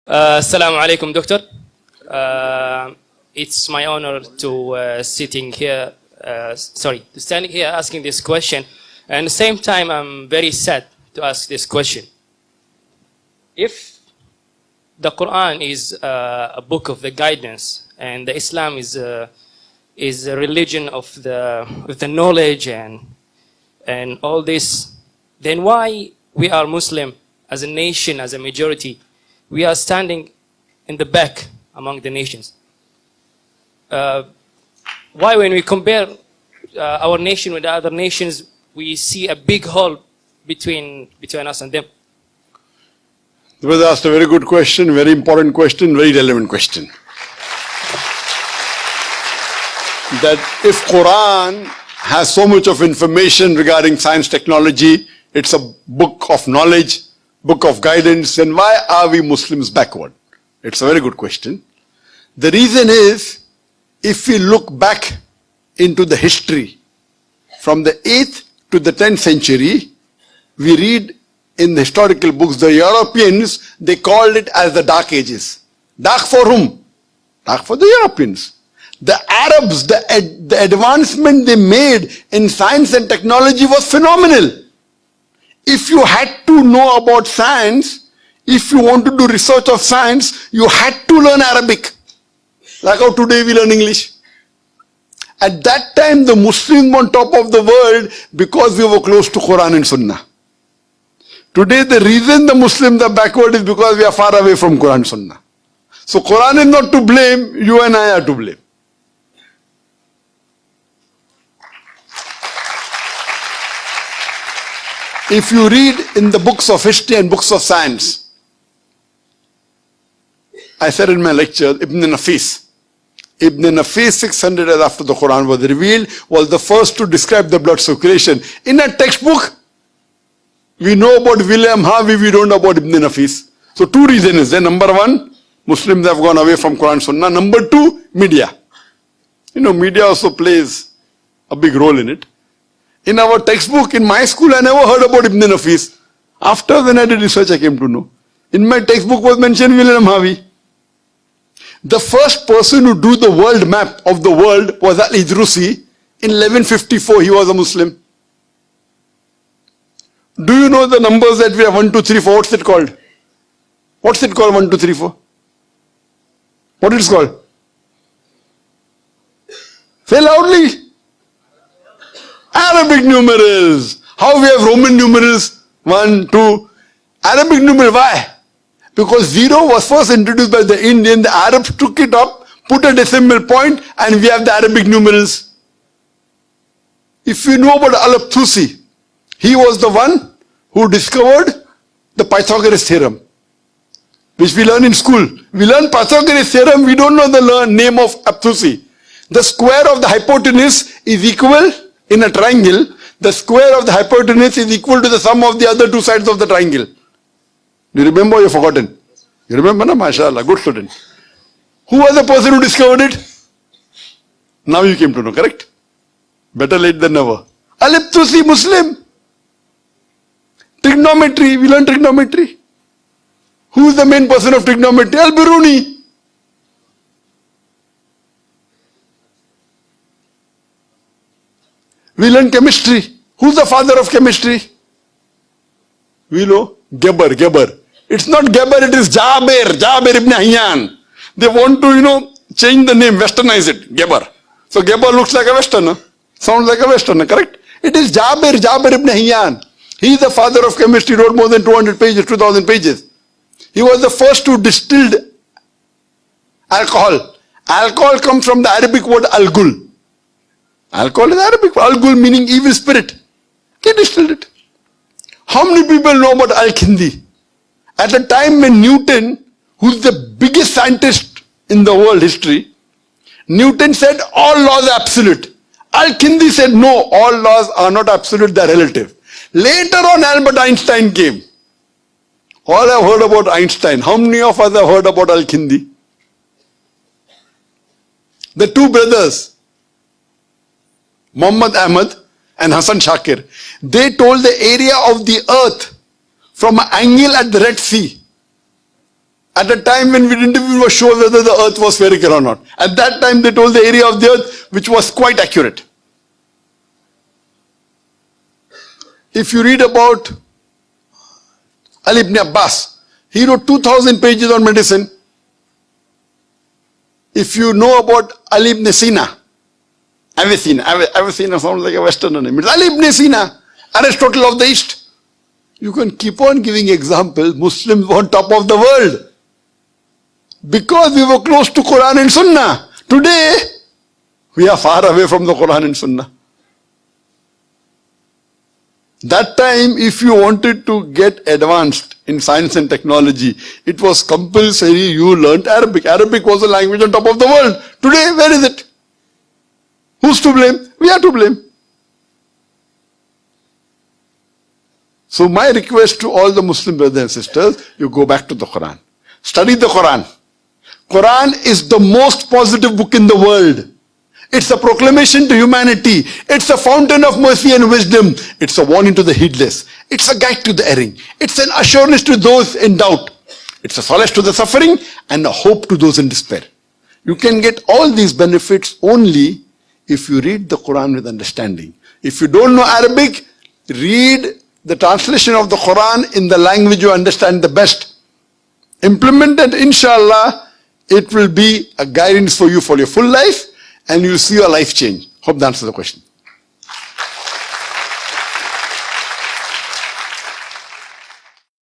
Assalamu alaikum, Doctor. It's my honor to standing here asking this question. And at the same time, I'm very sad to ask this question. If the Qur'an is a book of the guidance, and the Islam is a religion of the knowledge and all this, then why we are Muslim as a nation, as a majority, we are standing in the back among the nations? Why when we compare our nation with the other nations, we see a big hole between us and them? You was asked a very good question, very important question, very relevant question. That if Qur'an has so much of information regarding science, technology, it's a book of knowledge, book of guidance, then why are we Muslims backward? It's a very good question. The reason is, if we look back into the history, from the 8th to the 10th century, we read in the historical books, the Europeans, they called it as the Dark Ages. Dark for whom? Dark for the Europeans. The Arabs, the advancement they made in science and technology was phenomenal. If you had to know about science, if you want to do research of science, you had to learn Arabic. Like how today we learn English. At that time, the Muslims were on top of the world because we were close to Qur'an and Sunnah. Today, the reason the Muslims are backward is because we are far away from Qur'an and Sunnah. So Qur'an is not to blame, you and I are to blame. If you read in the books of history and books of science, I said in my lecture, Ibn Nafis, 600 years after the Quran was revealed, was the first to describe the blood circulation. In a textbook, we know about William Harvey, we don't know about Ibn Nafis. So two reasons is there. Number one, Muslims have gone away from Quran and Sunnah. Number two, media. You know, media also plays a big role in it. In our textbook, in my school, I never heard about Ibn Nafis. After when I did research, I came to know. In my textbook was mentioned William Harvey. The first person who drew the world map of the world was Al-Idrusi. In 1154, he was a Muslim. Do you know the numbers that we have? 1, 2, 3, 4. What's it called? What's it called? 1, 2, 3, 4. What is it called? Say loudly. Arabic numerals. How we have Roman numerals? 1, 2. Arabic numeral. Why? Because 0 was first introduced by the Indian. The Arabs took it up, put a decimal point, and we have the Arabic numerals. If you know about Al-Abthusi, he was the one who discovered the Pythagoras theorem, which we learn in school. We learn Pythagoras theorem, we don't know the name of Abthusi. The square of the hypotenuse is equal in a triangle. The square of the hypotenuse is equal to the sum of the other two sides of the triangle. Do you remember or you've forgotten? You remember, na? MashaAllah, good student. Who was the person who discovered it? Now you came to know, correct? Better late than never. Al-Abthusi, Muslim. Trigonometry, we learn trigonometry. Who is the main person of trigonometry? Al-Biruni. We learn chemistry. Who's the father of chemistry? We know Geber. It's not Geber, it is Jabir ibn Hayyan. They want to, change the name, westernize it, Geber. So Geber looks like a westerner, sounds like a westerner, correct? It is Jabir ibn Hayyan. He is the father of chemistry, wrote more than 200 pages, 2000 pages. He was the first who distilled alcohol. Alcohol comes from the Arabic word al-gul. Alcohol is Arabic, al-gul meaning evil spirit. He distilled it. How many people know about Al-Kindi? At the time when Newton, who's the biggest scientist in the world history, Newton said all laws are absolute. Al-Kindi said no, all laws are not absolute, they are relative. Later on, Albert Einstein came. All have heard about Einstein. How many of us have heard about Al-Kindi? The two brothers, Muhammad Ahmad and Hassan Shakir, they told the area of the earth from an angle at the Red Sea. At a time when we didn't even know sure whether the earth was spherical or not. At that time they told the area of the earth which was quite accurate. If you read about Ali ibn Abbas, he wrote 2,000 pages on medicine. If you know about Ali ibn Sina, Avicenna sounds like a Westerner name. It's Ali ibn Sina, Aristotle of the East. You can keep on giving examples. Muslims were on top of the world because we were close to Qur'an and Sunnah. Today, we are far away from the Qur'an and Sunnah. That time, if you wanted to get advanced in science and technology, it was compulsory you learnt Arabic. Arabic was the language on top of the world. Today, where is it? Who's to blame? We are to blame. So my request to all the Muslim brothers and sisters, you go back to the Quran. Study the Quran. Quran is the most positive book in the world. It's a proclamation to humanity. It's a fountain of mercy and wisdom. It's a warning to the heedless. It's a guide to the erring. It's an assurance to those in doubt. It's a solace to the suffering and a hope to those in despair. You can get all these benefits only if you read the Quran with understanding. If you don't know Arabic, read the translation of the Quran in the language you understand the best. Implement it, inshallah, it will be a guidance for you for your full life and you'll see your life change. Hope that answers the question.